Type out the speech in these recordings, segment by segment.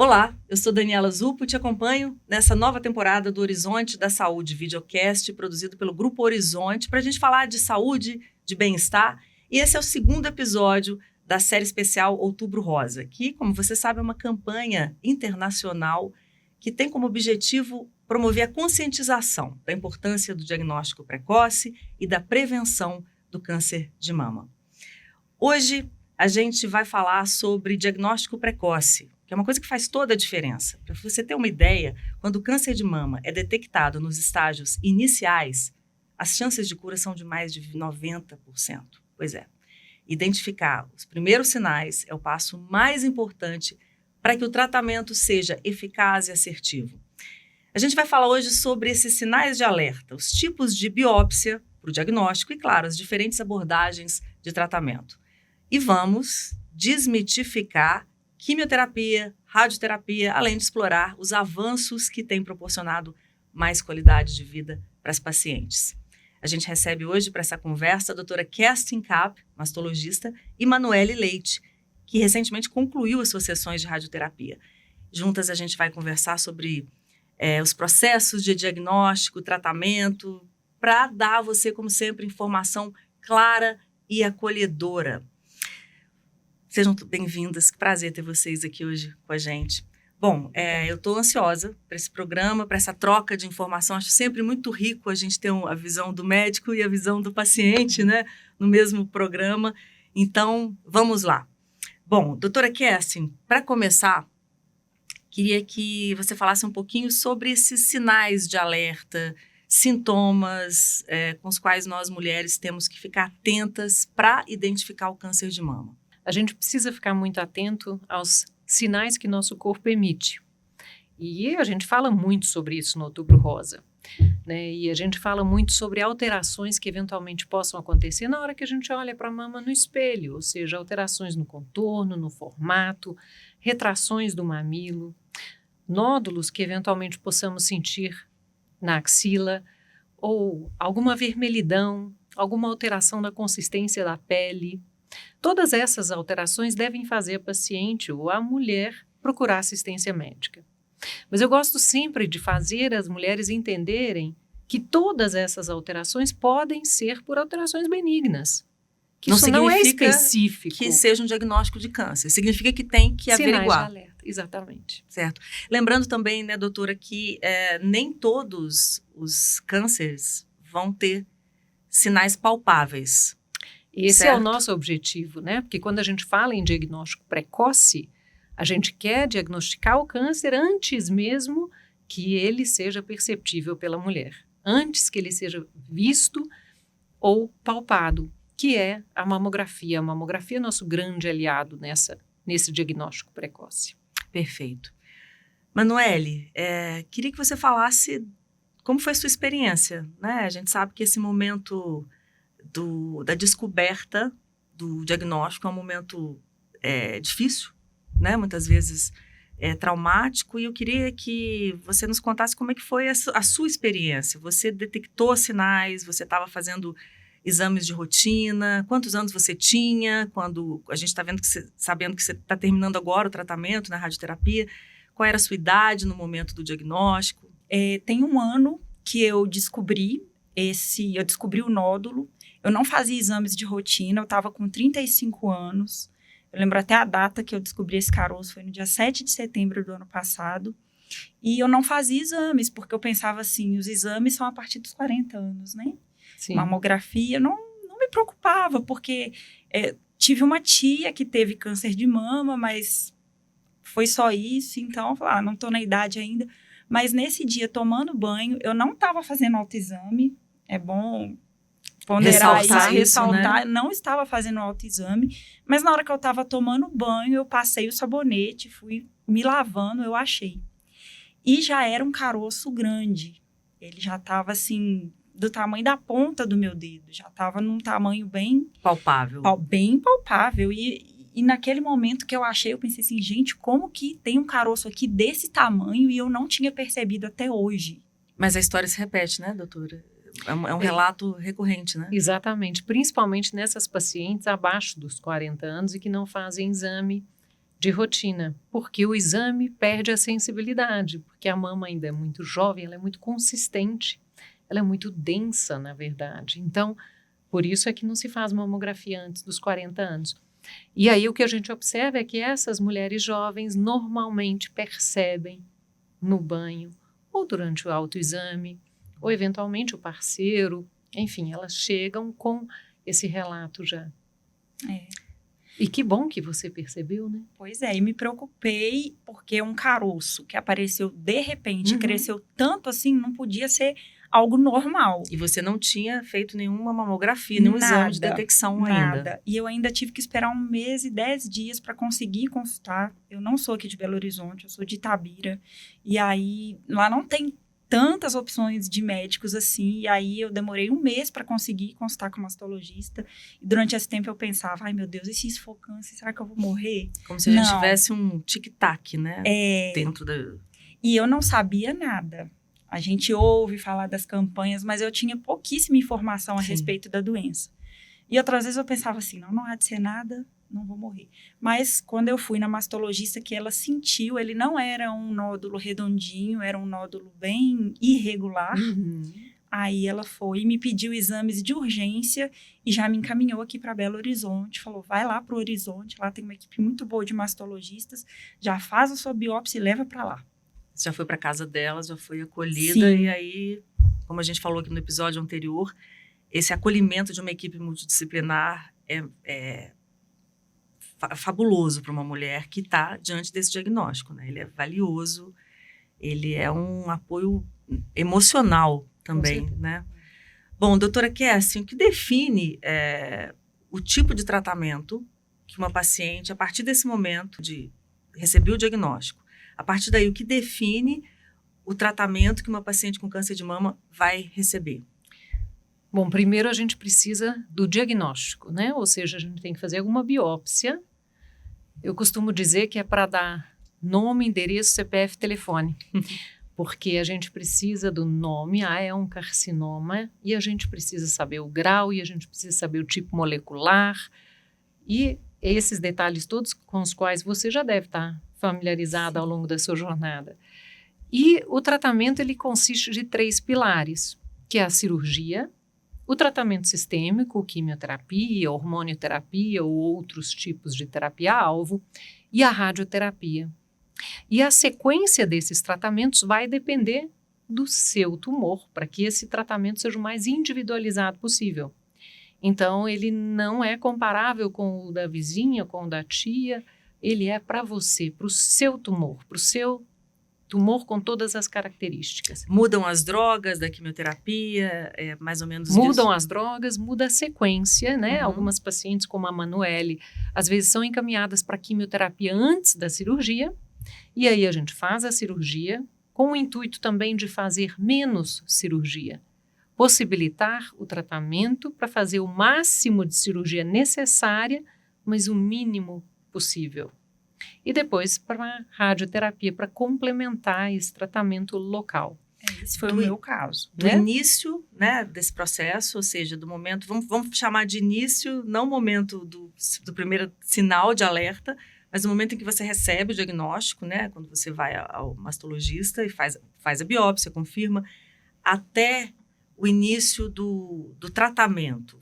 Olá, eu sou Daniela Zupo e te acompanho nessa nova temporada do Horizonte da Saúde, videocast produzido pelo Grupo Horizonte para a gente falar de saúde, de bem-estar. E esse é o segundo episódio da série especial Outubro Rosa, que, como você sabe, é uma campanha internacional que tem como objetivo promover a conscientização da importância do diagnóstico precoce e da prevenção do câncer de mama. Hoje, a gente vai falar sobre diagnóstico precoce, que é uma coisa que faz toda a diferença. Para você ter uma ideia, quando o câncer de mama é detectado nos estágios iniciais, as chances de cura são de mais de 90%. Pois é, identificar os primeiros sinais é o passo mais importante para que o tratamento seja eficaz e assertivo. A gente vai falar hoje sobre esses sinais de alerta, os tipos de biópsia para o diagnóstico e, claro, as diferentes abordagens de tratamento. E vamos desmitificar quimioterapia, radioterapia, além de explorar os avanços que têm proporcionado mais qualidade de vida para as pacientes. A gente recebe hoje para essa conversa a doutora Kerstin Kapp, mastologista, e Manuele Leite, que recentemente concluiu as suas sessões de radioterapia. Juntas a gente vai conversar sobre os processos de diagnóstico, tratamento, para dar a você, como sempre, informação clara e acolhedora. Sejam bem-vindas, que prazer ter vocês aqui hoje com a gente. Bom, eu estou ansiosa para esse programa, para essa troca de informação. Acho sempre muito rico a gente ter a visão do médico e a visão do paciente, né, no mesmo programa. Então, vamos lá. Bom, doutora Kerstin, para começar, queria que você falasse um pouquinho sobre esses sinais de alerta, sintomas com os quais nós mulheres temos que ficar atentas para identificar o câncer de mama. A gente precisa ficar muito atento aos sinais que nosso corpo emite. E a gente fala muito sobre isso no Outubro Rosa, né? E a gente fala muito sobre alterações que eventualmente possam acontecer na hora que a gente olha para a mama no espelho, ou seja, alterações no contorno, no formato, retrações do mamilo, nódulos que eventualmente possamos sentir na axila, ou alguma vermelhidão, alguma alteração da consistência da pele. Todas essas alterações devem fazer a paciente ou a mulher procurar assistência médica. Mas eu gosto sempre de fazer as mulheres entenderem que todas essas alterações podem ser por alterações benignas. Que não isso não é significa específico. Que seja um diagnóstico de câncer. Significa que tem que Sinais averiguar. de alerta, exatamente. Certo. Lembrando também, né, doutora, que nem todos os cânceres vão ter sinais palpáveis. Esse certo? é o nosso objetivo, né? Porque quando a gente fala em diagnóstico precoce, a gente quer diagnosticar o câncer antes mesmo que ele seja perceptível pela mulher, antes que ele seja visto ou palpado, que é a mamografia. A mamografia é nosso grande aliado nesse diagnóstico precoce. Perfeito. Manuele, queria que você falasse como foi a sua experiência, né? A gente sabe que esse momento da descoberta do diagnóstico é um momento difícil, né? Muitas vezes traumático, e eu queria que você nos contasse como é que foi a sua experiência. Você detectou sinais, você estava fazendo exames de rotina, quantos anos você tinha, quando a gente está sabendo que você está terminando agora o tratamento na radioterapia, qual era a sua idade no momento do diagnóstico? Tem um ano que eu descobri o nódulo. Eu não fazia exames de rotina, eu estava com 35 anos. Eu lembro até a data que eu descobri esse caroço, foi no dia 7 de setembro do ano passado. E eu não fazia exames, porque eu pensava assim, os exames são a partir dos 40 anos, né? Sim. Mamografia, não me preocupava, porque tive uma tia que teve câncer de mama, mas foi só isso, então eu falei, não estou na idade ainda. Mas nesse dia, tomando banho, eu não estava fazendo autoexame, é bom ponderar ressaltar, né? Não estava fazendo autoexame, mas na hora que eu estava tomando banho, eu passei o sabonete, fui me lavando, eu achei. E já era um caroço grande, ele já estava assim, do tamanho da ponta do meu dedo, já estava num tamanho bem palpável. Bem palpável, e naquele momento que eu achei, eu pensei assim, gente, como que tem um caroço aqui desse tamanho e eu não tinha percebido até hoje? Mas a história se repete, né, doutora? É um relato recorrente, né? Exatamente, principalmente nessas pacientes abaixo dos 40 anos e que não fazem exame de rotina, porque o exame perde a sensibilidade, porque a mama ainda é muito jovem, ela é muito consistente, ela é muito densa, na verdade. Então, por isso é que não se faz mamografia antes dos 40 anos. E aí o que a gente observa é que essas mulheres jovens normalmente percebem no banho, ou durante o autoexame, ou eventualmente o parceiro, enfim, elas chegam com esse relato já. É. E que bom que você percebeu, né? Pois é, e me preocupei porque um caroço que apareceu de repente, cresceu tanto assim, não podia ser algo normal. E você não tinha feito nenhuma mamografia, nenhum exame de detecção ainda. Nada. E eu ainda tive que esperar 1 mês e 10 dias para conseguir consultar. Eu não sou aqui de Belo Horizonte, eu sou de Itabira. E aí, lá não tem tantas opções de médicos assim, e aí eu demorei 1 mês para conseguir consultar com o mastologista, e durante esse tempo eu pensava, ai meu Deus, e se isso for câncer, será que eu vou morrer? Como se a gente tivesse um tic-tac, né? Dentro da... E eu não sabia nada. A gente ouve falar das campanhas, mas eu tinha pouquíssima informação a respeito da doença. E outras vezes eu pensava assim, não há de ser nada, não vou morrer. Mas quando eu fui na mastologista, que ela sentiu, ele não era um nódulo redondinho, era um nódulo bem irregular. Aí ela foi e me pediu exames de urgência e já me encaminhou aqui para Belo Horizonte. Falou, vai lá para o Horizonte, lá tem uma equipe muito boa de mastologistas, já faz a sua biópsia e leva para lá. Você já foi para casa delas, já foi acolhida. Sim. E aí, como a gente falou aqui no episódio anterior, esse acolhimento de uma equipe multidisciplinar é fabuloso para uma mulher que está diante desse diagnóstico, né? Ele é valioso, ele é um apoio emocional também, né? Bom, doutora Kerstin, o que define o tipo de tratamento que uma paciente, a partir desse momento de receber o diagnóstico, a partir daí, o que define o tratamento que uma paciente com câncer de mama vai receber? Bom, primeiro a gente precisa do diagnóstico, né? Ou seja, a gente tem que fazer alguma biópsia. Eu costumo dizer que é para dar nome, endereço, CPF, telefone. Porque a gente precisa do nome, é um carcinoma, e a gente precisa saber o grau, e a gente precisa saber o tipo molecular, e esses detalhes todos com os quais você já deve estar familiarizada ao longo da sua jornada. E o tratamento, ele consiste de 3 pilares, que é a cirurgia, o tratamento sistêmico, quimioterapia, hormonioterapia ou outros tipos de terapia-alvo, e a radioterapia. E a sequência desses tratamentos vai depender do seu tumor, para que esse tratamento seja o mais individualizado possível. Então, ele não é comparável com o da vizinha, com o da tia, ele é para você, para o seu tumor com todas as características. Mudam as drogas da quimioterapia, mais ou menos Mudam isso? as drogas, muda a sequência, né? Algumas pacientes, como a Manuele, às vezes são encaminhadas para quimioterapia antes da cirurgia, e aí a gente faz a cirurgia com o intuito também de fazer menos cirurgia, possibilitar o tratamento para fazer o máximo de cirurgia necessária, mas o mínimo possível. E depois para a radioterapia, para complementar esse tratamento local. Esse foi o meu caso. Do início, né, desse processo, ou seja, do momento, vamos chamar de início, não o momento do primeiro sinal de alerta, mas no momento em que você recebe o diagnóstico, né, quando você vai ao mastologista e faz a biópsia, confirma, até o início do tratamento.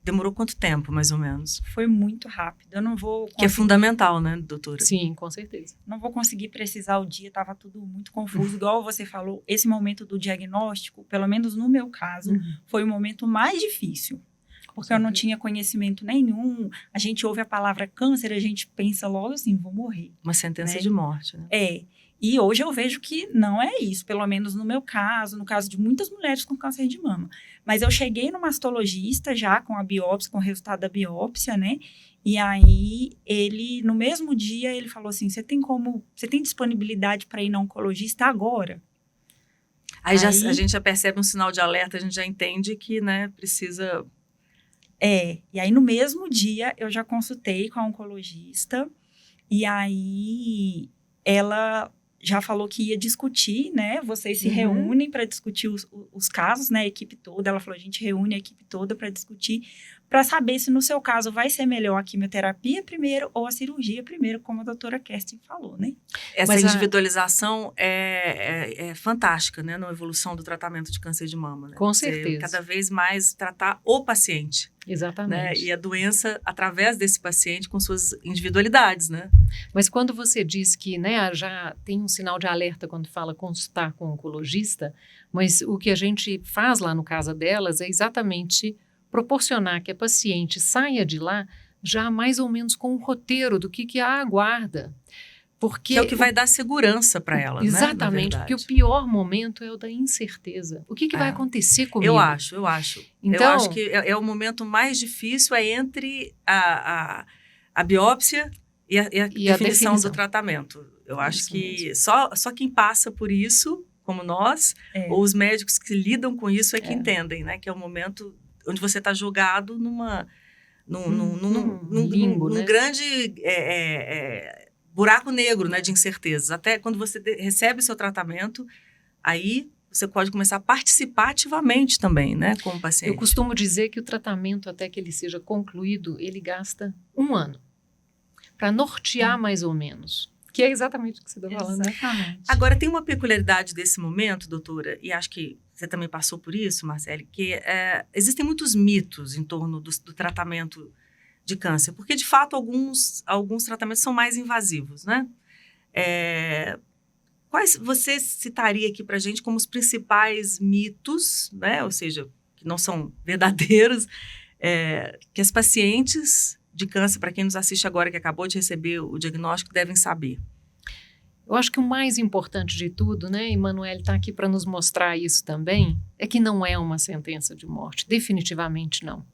Demorou quanto tempo, mais ou menos? Foi muito rápido. Eu não vou conseguir... Que é fundamental, né, doutora? Sim, com certeza. Não vou conseguir precisar o dia, estava tudo muito confuso. Igual você falou, esse momento do diagnóstico, pelo menos no meu caso, foi o momento mais difícil. Porque eu não tinha conhecimento nenhum. A gente ouve a palavra câncer, a gente pensa logo assim, vou morrer. Uma sentença de morte, né? E hoje eu vejo que não é isso, pelo menos no meu caso, no caso de muitas mulheres com câncer de mama. Mas eu cheguei no mastologista já com a biópsia, com o resultado da biópsia, né? E aí, ele, no mesmo dia, ele falou assim, você tem disponibilidade para ir na oncologista agora? Aí a gente já percebe um sinal de alerta, a gente já entende que, né, precisa... E aí no mesmo dia eu já consultei com a oncologista, e aí ela já falou que ia discutir, né? Vocês se Uhum. reúnem para discutir os casos, né? A equipe toda. Ela falou, a gente reúne a equipe toda para discutir, para saber se no seu caso vai ser melhor a quimioterapia primeiro ou a cirurgia primeiro, como a doutora Kerstin falou, né? Essa Mas individualização é fantástica, né, na evolução do tratamento de câncer de mama. Né? Com Você certeza. cada vez mais tratar o paciente, né, Exatamente. e a doença através desse paciente com suas individualidades, né? Mas quando você diz que, né, já tem um sinal de alerta quando fala consultar com o oncologista, mas o que a gente faz lá no Casa Delas é exatamente proporcionar que a paciente saia de lá já mais ou menos com um roteiro do que a aguarda. Porque Que é o que vai dar segurança para ela, exatamente, né? porque o pior momento é o da incerteza. O que vai acontecer comigo? Eu acho. Então, eu acho que é o momento mais difícil entre a biópsia e a definição do tratamento. Eu acho que só quem passa por isso, como nós, ou os médicos que lidam com isso que entendem, né? Que é o momento onde você está jogado num limbo, né? grande buraco negro, né, de incertezas. Até quando você recebe o seu tratamento, aí você pode começar a participar ativamente também, né, como paciente. Eu costumo dizer que o tratamento, até que ele seja concluído, ele gasta 1 ano para nortear mais ou menos. Que é exatamente o que você está falando. Exatamente. Agora, tem uma peculiaridade desse momento, doutora, e acho que você também passou por isso, Marcele, que existem muitos mitos em torno do tratamento de câncer, porque, de fato, alguns tratamentos são mais invasivos, né? Quais você citaria aqui para a gente como os principais mitos, né? Ou seja, que não são verdadeiros, que as pacientes de câncer, para quem nos assiste agora, que acabou de receber o diagnóstico, devem saber? Eu acho que o mais importante de tudo, né, e Emanuele está aqui para nos mostrar isso também, é que não é uma sentença de morte, definitivamente não.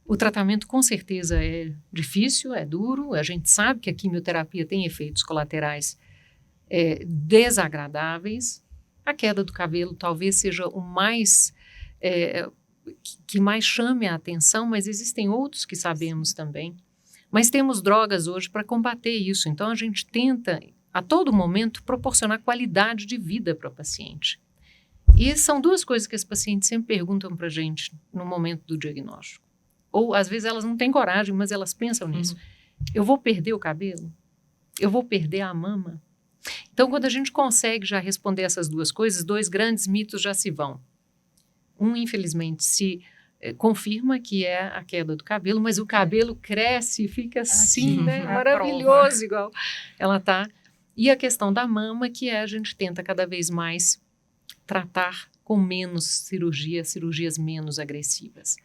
O tratamento com certeza é difícil, é duro, a gente sabe que a quimioterapia tem efeitos colaterais desagradáveis. A queda do cabelo talvez seja o mais, que mais chame a atenção, mas existem outros que sabemos também. Mas temos drogas hoje para combater isso, então a gente tenta a todo momento proporcionar qualidade de vida para o paciente. E são 2 coisas que as pacientes sempre perguntam para a gente no momento do diagnóstico. Ou, às vezes, elas não têm coragem, mas elas pensam nisso. Eu vou perder o cabelo? Eu vou perder a mama? Então, quando a gente consegue já responder essas 2 coisas, 2 grandes mitos já se vão. Um, infelizmente, se confirma que é a queda do cabelo, mas o cabelo cresce e fica assim, né? Maravilhoso, igual ela tá. E a questão da mama, que a gente tenta cada vez mais tratar com menos cirurgias menos agressivas.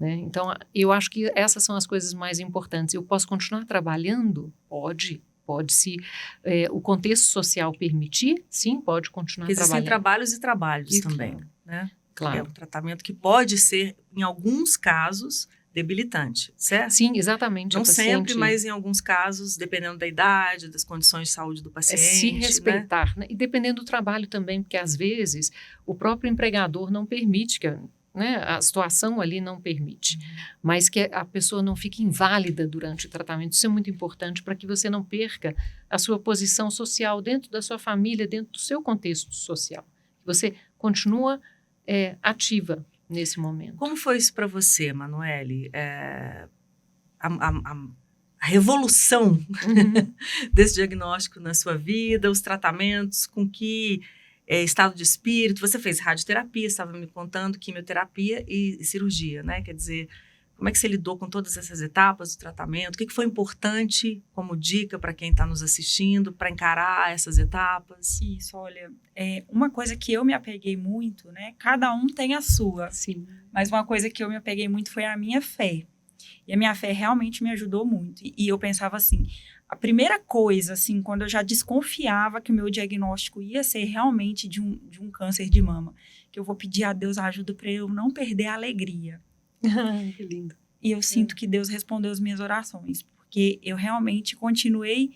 Né? Então, eu acho que essas são as coisas mais importantes. Eu posso continuar trabalhando? Pode se o contexto social permitir, sim, pode continuar trabalhando. Existem trabalhos e trabalhos também, né? Claro. É um tratamento que pode ser, em alguns casos, debilitante, certo? Sim, exatamente. Não sempre, mas em alguns casos, dependendo da idade, das condições de saúde do paciente. Se respeitar, né? E dependendo do trabalho também, porque às vezes o próprio empregador não permite, né, a situação ali não permite, mas que a pessoa não fique inválida durante o tratamento. Isso é muito importante para que você não perca a sua posição social dentro da sua família, dentro do seu contexto social. Você continua ativa nesse momento. Como foi isso para você, Emanuele? A revolução desse diagnóstico na sua vida, os tratamentos, com que estado de espírito? Você fez radioterapia, estava me contando, quimioterapia e cirurgia, né? Quer dizer, como é que você lidou com todas essas etapas do tratamento? O que foi importante como dica para quem está nos assistindo para encarar essas etapas? Isso, olha, uma coisa que eu me apeguei muito, né? Cada um tem a sua. Sim. Mas uma coisa que eu me apeguei muito foi a minha fé. E a minha fé realmente me ajudou muito. E eu pensava assim, a primeira coisa, assim, quando eu já desconfiava que o meu diagnóstico ia ser realmente de um câncer de mama, que eu vou pedir a Deus ajuda para eu não perder a alegria. Que lindo. E eu sinto que Deus respondeu as minhas orações, porque eu realmente continuei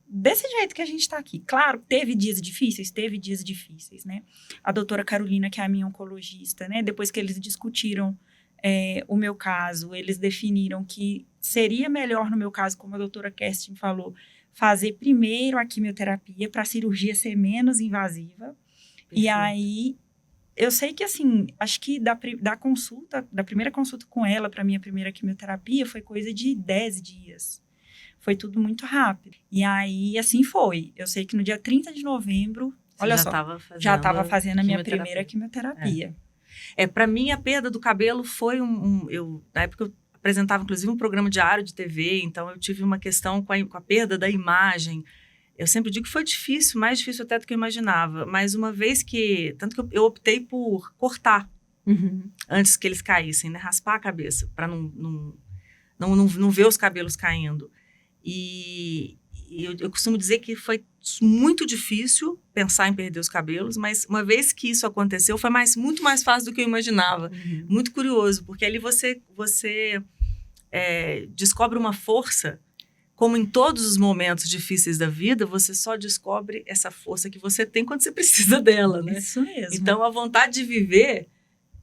desse jeito que a gente está aqui. Claro, teve dias difíceis, né? A doutora Carolina, que é a minha oncologista, né? Depois que eles discutiram o meu caso, eles definiram que seria melhor no meu caso, como a doutora Kerstin falou, fazer primeiro a quimioterapia para a cirurgia ser menos invasiva. E aí, eu sei que, assim, acho que da primeira consulta com ela para minha primeira quimioterapia foi coisa de 10 dias. Foi tudo muito rápido. E aí, assim foi. Eu sei que no dia 30 de novembro, já estava fazendo a minha primeira quimioterapia. Para mim, a perda do cabelo foi na época eu apresentava, inclusive, um programa diário de TV, então eu tive uma questão com a perda da imagem. Eu sempre digo que foi difícil, mais difícil até do que eu imaginava. Mas uma vez tanto que eu optei por cortar antes que eles caíssem, né? Raspar a cabeça, para não ver os cabelos caindo. E eu costumo dizer que foi muito difícil pensar em perder os cabelos, mas uma vez que isso aconteceu, foi muito mais fácil do que eu imaginava. Muito curioso, porque ali você descobre uma força, como em todos os momentos difíceis da vida, você só descobre essa força que você tem quando você precisa dela, né? Isso mesmo. Então, a vontade de viver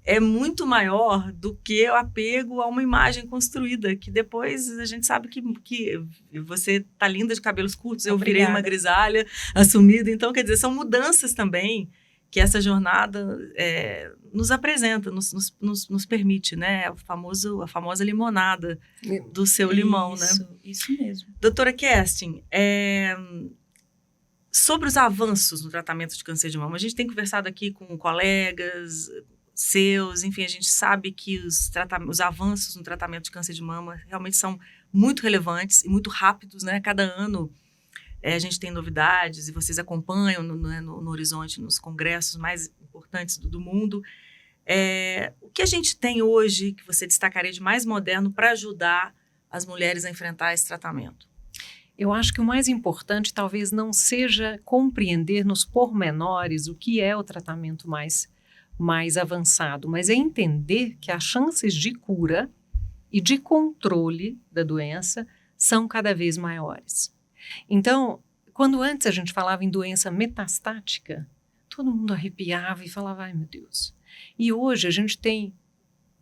é muito maior do que o apego a uma imagem construída, que depois a gente sabe que você tá linda de cabelos curtos, eu virei uma grisalha assumida. Então, quer dizer, são mudanças também que essa jornada nos apresenta, nos permite, né? A famosa limonada do seu limão, né? Isso mesmo. Doutora Kerstin, sobre os avanços no tratamento de câncer de mama, a gente tem conversado aqui com colegas seus, enfim, a gente sabe que os avanços no tratamento de câncer de mama realmente são muito relevantes e muito rápidos, né? Cada ano a gente tem novidades e vocês acompanham no Horizonte, nos congressos mais importantes do mundo. O que a gente tem hoje que você destacaria de mais moderno para ajudar as mulheres a enfrentar esse tratamento? Eu acho que o mais importante talvez não seja compreender nos pormenores o que é o tratamento mais avançado, mas é entender que as chances de cura e de controle da doença são cada vez maiores. Então, quando antes a gente falava em doença metastática, todo mundo arrepiava e falava, ai meu Deus. E hoje a gente tem,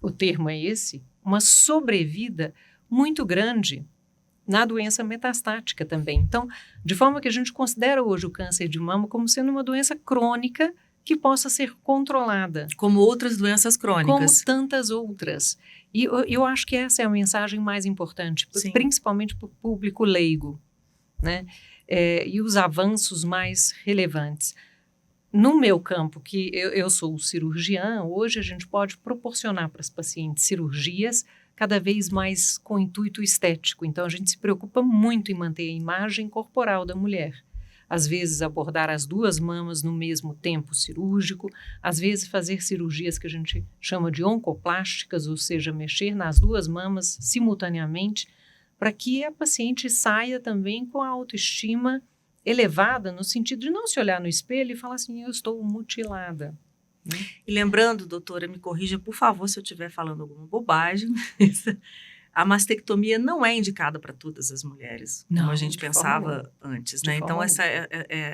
o termo é esse, uma sobrevida muito grande na doença metastática também. Então, de forma que a gente considera hoje o câncer de mama como sendo uma doença crônica que possa ser controlada. Como outras doenças crônicas. Como tantas outras. E eu acho que essa é a mensagem mais importante, principalmente para o público leigo, né? E os avanços mais relevantes. No meu campo, que eu sou cirurgiã, hoje a gente pode proporcionar para as pacientes cirurgias cada vez mais com intuito estético. Então, a gente se preocupa muito em manter a imagem corporal da mulher. Às vezes abordar as duas mamas no mesmo tempo cirúrgico, às vezes fazer cirurgias que a gente chama de oncoplásticas, ou seja, mexer nas duas mamas simultaneamente, para que a paciente saia também com a autoestima elevada, no sentido de não se olhar no espelho e falar assim, eu estou mutilada. E lembrando, doutora, me corrija, por favor, se eu estiver falando alguma bobagem, a mastectomia não é indicada para todas as mulheres, como a gente pensava antes, né? Então,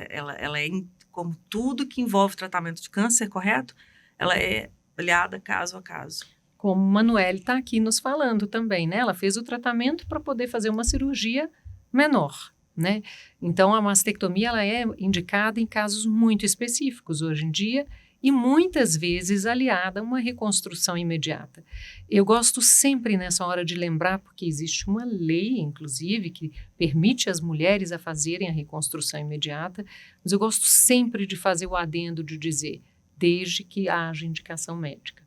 ela é, como tudo que envolve tratamento de câncer, correto? Ela é olhada caso a caso. Como Manuele está aqui nos falando também, né? Ela fez o tratamento para poder fazer uma cirurgia menor, né? Então, a mastectomia ela é indicada em casos muito específicos hoje em dia, e muitas vezes aliada a uma reconstrução imediata. Eu gosto sempre nessa hora de lembrar, porque existe uma lei, inclusive, que permite às mulheres a fazerem a reconstrução imediata, mas eu gosto sempre de fazer o adendo de dizer, desde que haja indicação médica.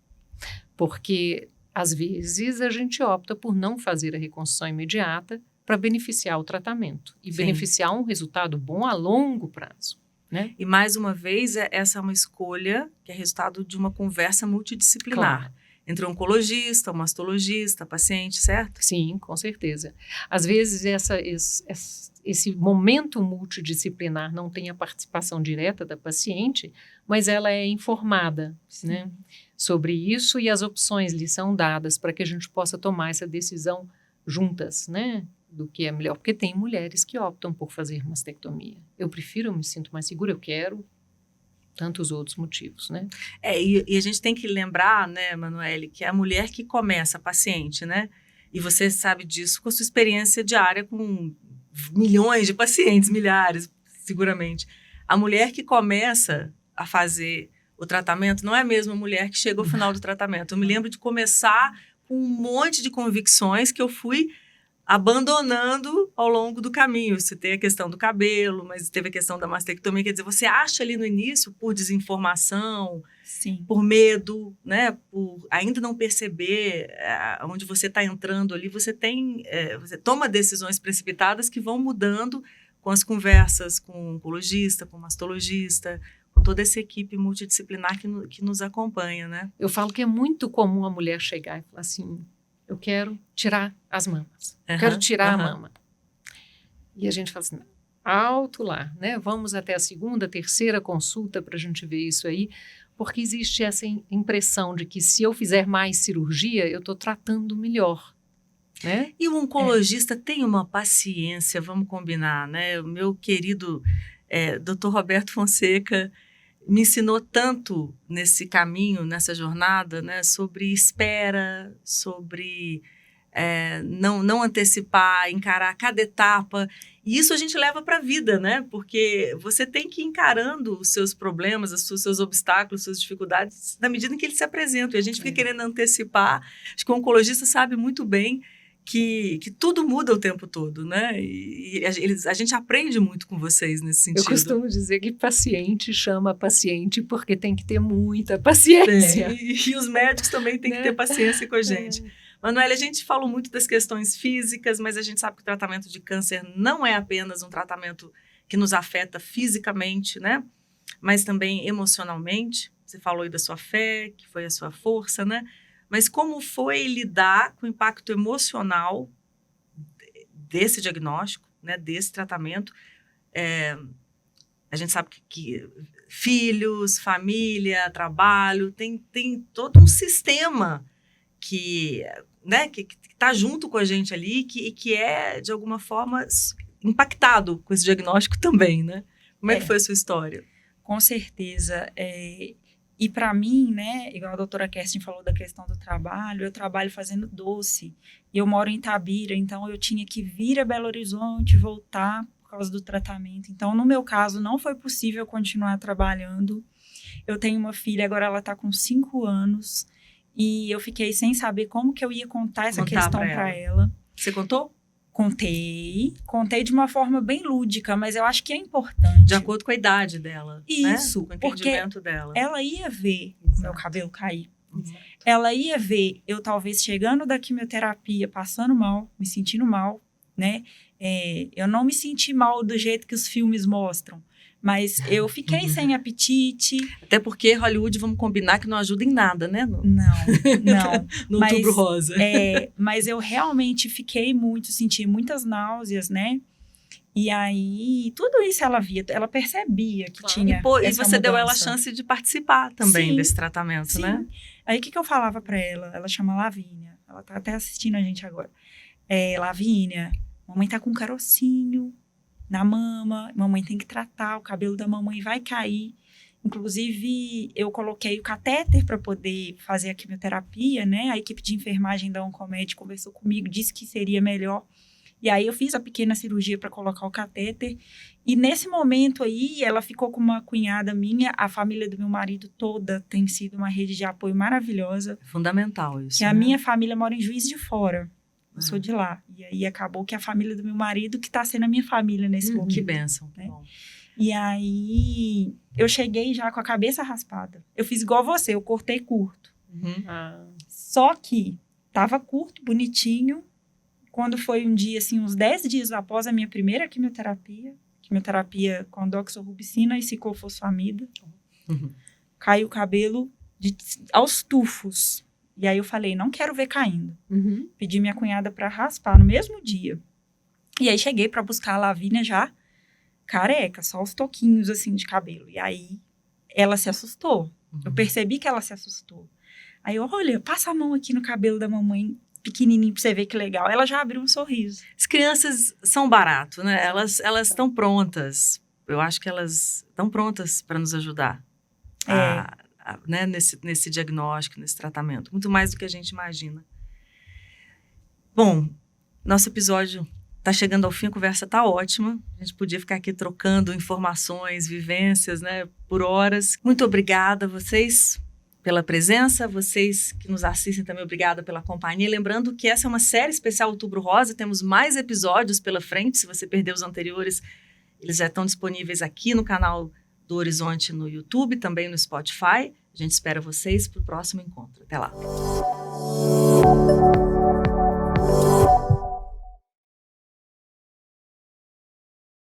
Porque, às vezes, a gente opta por não fazer a reconstrução imediata para beneficiar o tratamento e beneficiar um resultado bom a longo prazo. Né? E, mais uma vez, essa é uma escolha que é resultado de uma conversa multidisciplinar. Claro. Entre o oncologista, o mastologista, paciente, certo? Sim, com certeza. Às vezes, esse momento multidisciplinar não tem a participação direta da paciente, mas ela é informada, né, sobre isso e as opções lhe são dadas para que a gente possa tomar essa decisão juntas, né? Do que é melhor, porque tem mulheres que optam por fazer mastectomia. Eu prefiro, eu me sinto mais segura, eu quero, tantos outros motivos, né? E a gente tem que lembrar, né, Manuele, que é a mulher que começa, a paciente, né? E você sabe disso com a sua experiência diária com milhões de pacientes, milhares, seguramente. A mulher que começa a fazer o tratamento não é a mesma mulher que chega ao final do tratamento. Eu me lembro de começar com um monte de convicções que eu fui abandonando ao longo do caminho. Você tem a questão do cabelo, mas teve a questão da mastectomia. Quer dizer, você acha ali no início, por desinformação, Sim. por medo, né? Por ainda não perceber onde você está entrando ali, você toma decisões precipitadas que vão mudando com as conversas com o oncologista, com o mastologista, com toda essa equipe multidisciplinar que nos acompanha, né? Eu falo que é muito comum a mulher chegar e falar assim, eu quero tirar as mamas, eu quero tirar a mama. E a gente fala assim, alto lá, né? Vamos até a segunda, terceira consulta para a gente ver isso aí, porque existe essa impressão de que se eu fizer mais cirurgia, eu estou tratando melhor, né? E o oncologista tem uma paciência, vamos combinar, né? O meu querido Dr. Roberto Fonseca me ensinou tanto nesse caminho, nessa jornada, né? Sobre espera, sobre não antecipar, encarar cada etapa. E isso a gente leva para a vida, né? Porque você tem que ir encarando os seus problemas, os seus obstáculos, as suas dificuldades, na medida em que eles se apresentam. E a gente fica querendo antecipar. Acho que o oncologista sabe muito bem que tudo muda o tempo todo, né? E a gente aprende muito com vocês nesse sentido. Eu costumo dizer que paciente chama paciente porque tem que ter muita paciência. E os médicos também têm que ter paciência com a gente. Manuela, a gente falou muito das questões físicas, mas a gente sabe que o tratamento de câncer não é apenas um tratamento que nos afeta fisicamente, né? Mas também emocionalmente. Você falou aí da sua fé, que foi a sua força, né? Mas como foi lidar com o impacto emocional desse diagnóstico, né, desse tratamento? A gente sabe que filhos, família, trabalho, tem todo um sistema que está junto com a gente ali e que é, de alguma forma, impactado com esse diagnóstico também, né? Como é que foi a sua história? Com certeza. E para mim, né, igual a doutora Kerstin falou da questão do trabalho, eu trabalho fazendo doce. E eu moro em Itabira, então eu tinha que vir a Belo Horizonte, voltar por causa do tratamento. Então, no meu caso, não foi possível continuar trabalhando. Eu tenho uma filha, agora ela está com 5 anos. E eu fiquei sem saber como que eu ia contar essa questão para ela. Você contou? Contei de uma forma bem lúdica, mas eu acho que é importante. De acordo com a idade dela. Isso, né? Com o entendimento dela. Ela ia ver o meu cabelo cair. Ela ia ver eu talvez chegando da quimioterapia, passando mal, me sentindo mal, né? Eu não me senti mal do jeito que os filmes mostram, mas eu fiquei sem apetite. Até porque Hollywood, vamos combinar, que não ajuda em nada, né? Não. No Outubro Rosa. Mas eu realmente senti muitas náuseas, né? E aí, tudo isso ela via, ela percebia que tinha essa E você mudança. deu ela a chance de participar também desse tratamento, né? Aí, o que eu falava pra ela? Ela chama Lavínia. Ela tá até assistindo a gente agora. Lavínia, mamãe tá com um carocinho na mama, mamãe tem que tratar, o cabelo da mamãe vai cair. Inclusive, eu coloquei o catéter para poder fazer a quimioterapia, né? A equipe de enfermagem da Oncomed conversou comigo, disse que seria melhor. E aí, eu fiz a pequena cirurgia para colocar o catéter. E nesse momento aí, ela ficou com uma cunhada minha, a família do meu marido toda tem sido uma rede de apoio maravilhosa. Fundamental isso, que a minha família mora em Juiz de Fora. Eu sou de lá. E aí, acabou que a família do meu marido que está sendo a minha família nesse momento. Que bênção. Né? E aí, eu cheguei já com a cabeça raspada. Eu fiz igual você, eu cortei curto. Só que tava curto, bonitinho. Quando foi um dia, assim, uns 10 dias após a minha primeira quimioterapia com doxorubicina e ciclofosfamida, caiu o cabelo aos tufos. E aí eu falei, não quero ver caindo. Pedi minha cunhada para raspar no mesmo dia. E aí cheguei para buscar a Lavínia já careca, só os toquinhos assim de cabelo. E aí ela se assustou. Eu percebi que ela se assustou. Aí eu, olha, passa a mão aqui no cabelo da mamãe, pequenininho, pra você ver que legal. Ela já abriu um sorriso. As crianças são barato, né? Elas estão prontas. Eu acho que elas estão prontas para nos ajudar. Né? Nesse diagnóstico, nesse tratamento. Muito mais do que a gente imagina. Bom, nosso episódio Tá chegando ao fim, a conversa tá ótima. A gente podia ficar aqui trocando informações, vivências, né, por horas. Muito obrigada a vocês pela presença, vocês que nos assistem também, obrigada pela companhia. Lembrando que essa é uma série especial Outubro Rosa, temos mais episódios pela frente. Se você perdeu os anteriores, eles já estão disponíveis aqui no canal do Horizonte no YouTube, também no Spotify. A gente espera vocês para o próximo encontro. Até lá!